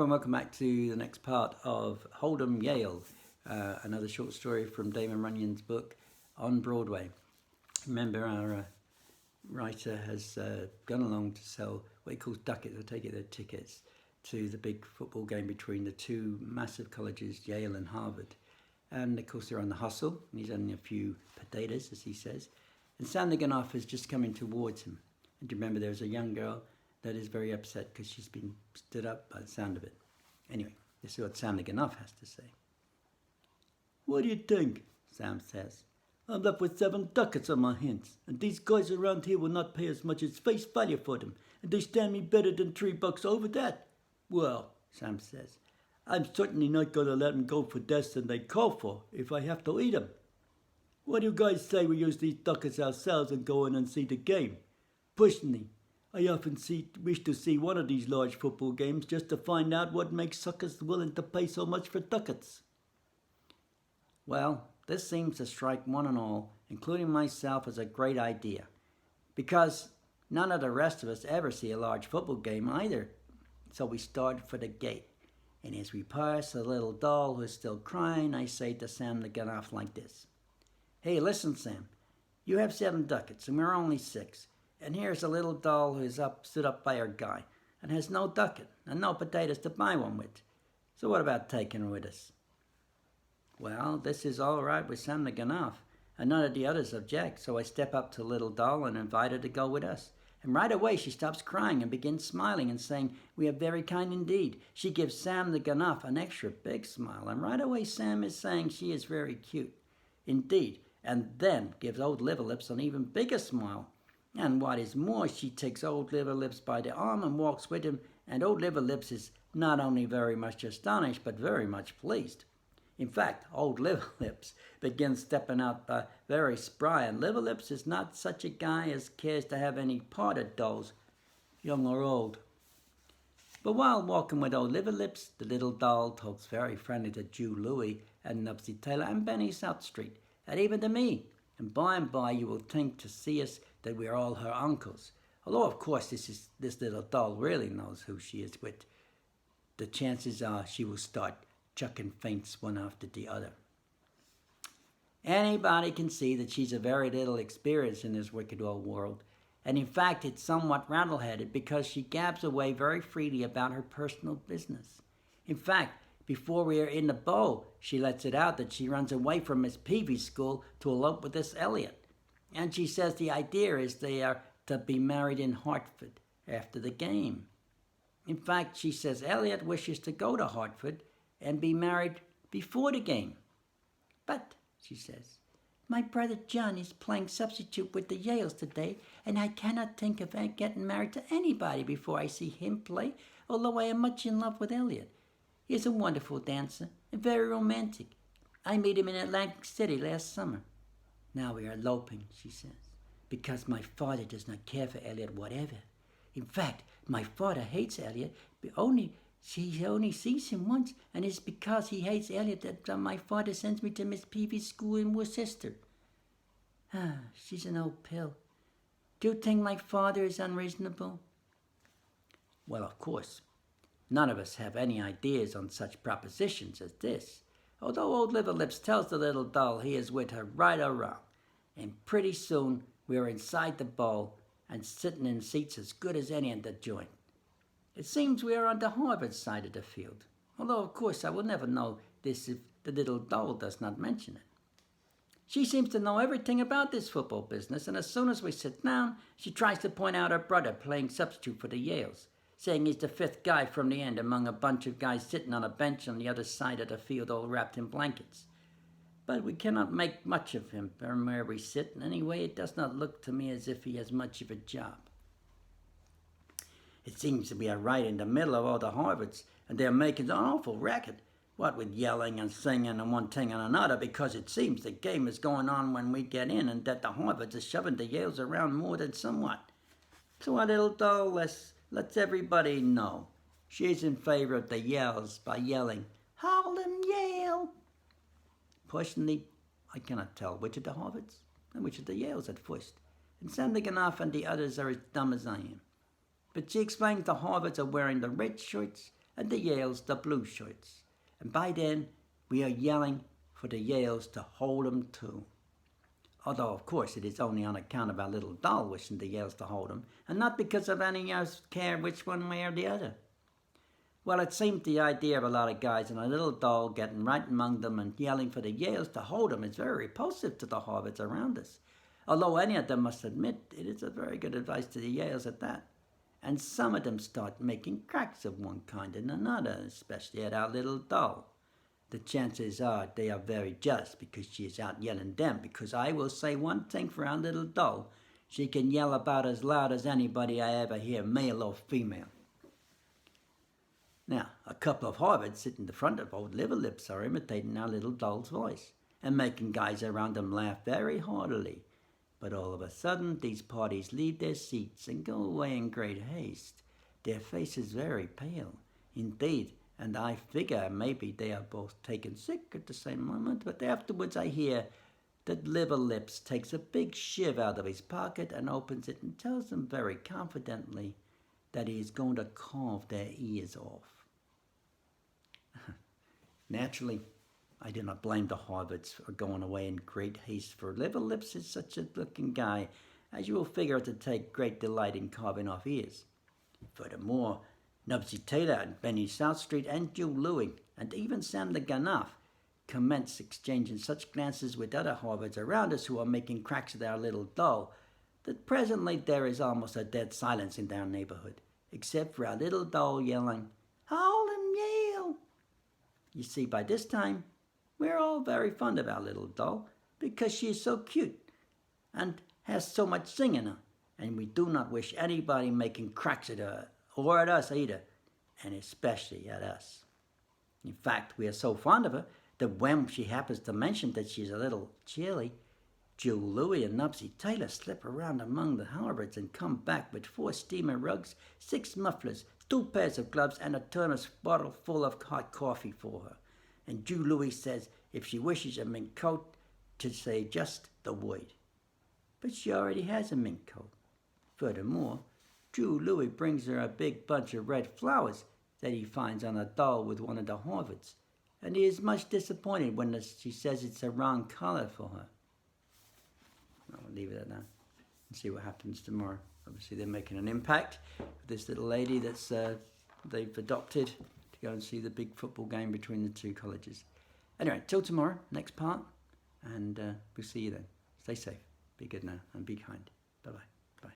And welcome back to the next part of Hold'em Yale, another short story from Damon Runyon's book on Broadway. Remember, our writer has gone along to sell what he calls ducats, or take it their tickets, to the big football game between the two massive colleges, Yale and Harvard. And of course they're on the hustle, and he's only a few potatoes, as he says. And Sam Ganoff is just coming towards him. And remember, there's a young girl that is very upset because she's been stood up by the sound of it. Anyway, this is what Sam Ganoff has to say. "What do you think?" Sam says. "I'm left with 7 ducats on my hands, and these guys around here will not pay as much as face value for them, and they stand me better than $3 over that." "Well," Sam says, "I'm certainly not going to let them go for less than they call for if I have to eat them. What do you guys say we use these ducats ourselves and go in and see the game? Personally, I often wish to see one of these large football games just to find out what makes suckers willing to pay so much for ducats." Well, this seems to strike one and all, including myself, as a great idea, because none of the rest of us ever see a large football game either. So we started for the gate, and as we pass the little doll who is still crying, I say to Sam Ganoff like this: "Hey, listen, Sam, you have 7 ducats, and we're only 6. And here's a little doll who is stood up by her guy and has no ducat and no potatoes to buy one with. So what about taking her with us?" Well, this is all right with Sam Ganoff, and none of the others object, so I step up to the little doll and invite her to go with us. And right away she stops crying and begins smiling and saying, "We are very kind indeed." She gives Sam Ganoff an extra big smile, and right away Sam is saying she is very cute indeed, and then gives old Liverlips an even bigger smile. And what is more, she takes old Liverlips by the arm and walks with him, and old Liverlips is not only very much astonished, but very much pleased. In fact, old Liverlips begins stepping out very spry, and Liverlips is not such a guy as cares to have any part of dolls, young or old. But while walking with old Liverlips, the little doll talks very friendly to Jew Louie and Nubsy Taylor and Benny Southstreet, and even to me. And by you will think to see us that we are all her uncles. Although, of course, this little doll really knows who she is with. The chances are she will start chucking feints one after the other. Anybody can see that she's a very little experienced in this wicked old world. And in fact, it's somewhat rattle-headed because she gabs away very freely about her personal business. In fact, before we are in the bowl, she lets it out that she runs away from Miss Peavy's school to elope with this Elliot. And she says the idea is they are to be married in Hartford after the game. In fact, she says Elliot wishes to go to Hartford and be married before the game. "But," she says, "my brother John is playing substitute with the Yales today, and I cannot think of getting married to anybody before I see him play, although I am much in love with Elliot. He is a wonderful dancer and very romantic. I met him in Atlantic City last summer. Now we are eloping," she says, "because my father does not care for Elliot whatever. In fact, my father hates Elliot, but he only sees him once, and it's because he hates Elliot that my father sends me to Miss Peavy's school in Worcester. She's an old pill. Do you think my father is unreasonable?" Well, of course, none of us have any ideas on such propositions as this, although old Liverlips tells the little doll he is with her right or wrong. And pretty soon we are inside the bowl and sitting in seats as good as any in the joint. It seems we are on the Harvard side of the field, although of course I will never know this if the little doll does not mention it. She seems to know everything about this football business, and as soon as we sit down, she tries to point out her brother playing substitute for the Yales, saying he's the 5th guy from the end among a bunch of guys sitting on a bench on the other side of the field all wrapped in blankets. But we cannot make much of him from where we sit, and anyway it does not look to me as if he has much of a job. It seems that we are right in the middle of all the Harvards, and they are making an awful racket, what with yelling and singing and one thing and another, because it seems the game is going on when we get in, and that the Harvards are shoving the Yales around more than somewhat. So our little doll lets everybody know she is in favor of the Yales by yelling, "Hold'em Yale!" Personally, I cannot tell which of the Harvards and which of the Yales at first, and Sam Ganoff and the others are as dumb as I am. But she explains the Harvards are wearing the red shirts and the Yales the blue shirts. And by then, we are yelling for the Yales to hold 'em too. Although, of course, it is only on account of our little doll wishing the Yales to hold 'em, and not because of any else care which one way or the other. Well, it seemed the idea of a lot of guys and a little doll getting right among them and yelling for the Yales to hold 'em is very repulsive to the Harvards around us. Although any of them must admit it is a very good advice to the Yales at that. And some of them start making cracks of one kind and another, especially at our little doll. The chances are they are very jealous because she is out yelling them, because I will say one thing for our little doll, she can yell about as loud as anybody I ever hear, male or female. Now, a couple of Harvards sitting in the front of old Liver Lips are imitating our little doll's voice and making guys around them laugh very heartily. But all of a sudden, these parties leave their seats and go away in great haste, their faces very pale. Indeed, and I figure maybe they are both taken sick at the same moment, but afterwards I hear that Liver Lips takes a big shiv out of his pocket and opens it and tells them very confidently that he is going to carve their ears off. Naturally, I do not blame the Harvards for going away in great haste, for Liver Lips is such a looking guy, as you will figure to take great delight in carving off ears. Furthermore, Nubsy Taylor and Benny Southstreet and Joe Louis and even Sam the Ganoff commence exchanging such glances with other Harvards around us who are making cracks at our little doll, that presently there is almost a dead silence in our neighborhood, except for our little doll yelling, "Hold 'em, Yale!" You see, by this time, we're all very fond of our little doll because she is so cute and has so much sing in her, and we do not wish anybody making cracks at her or at us either, and especially at us. In fact, we are so fond of her that when she happens to mention that she's a little chilly, Joe Louis and Nubsy Taylor slip around among the Harvards and come back with 4 steamer rugs, 6 mufflers, 2 pairs of gloves, and a thermos bottle full of hot coffee for her. And Joe Louis says if she wishes a mink coat, to say just the word. But she already has a mink coat. Furthermore, Joe Louis brings her a big bunch of red flowers that he finds on a doll with one of the Harvards, and he is much disappointed when she says it's the wrong color for her. I'll leave it at that and see what happens tomorrow. Obviously, they're making an impact with this little lady that's they've adopted to go and see the big football game between the 2 colleges. Anyway, till tomorrow, next part, and we'll see you then. Stay safe, be good now, and be kind. Bye-bye.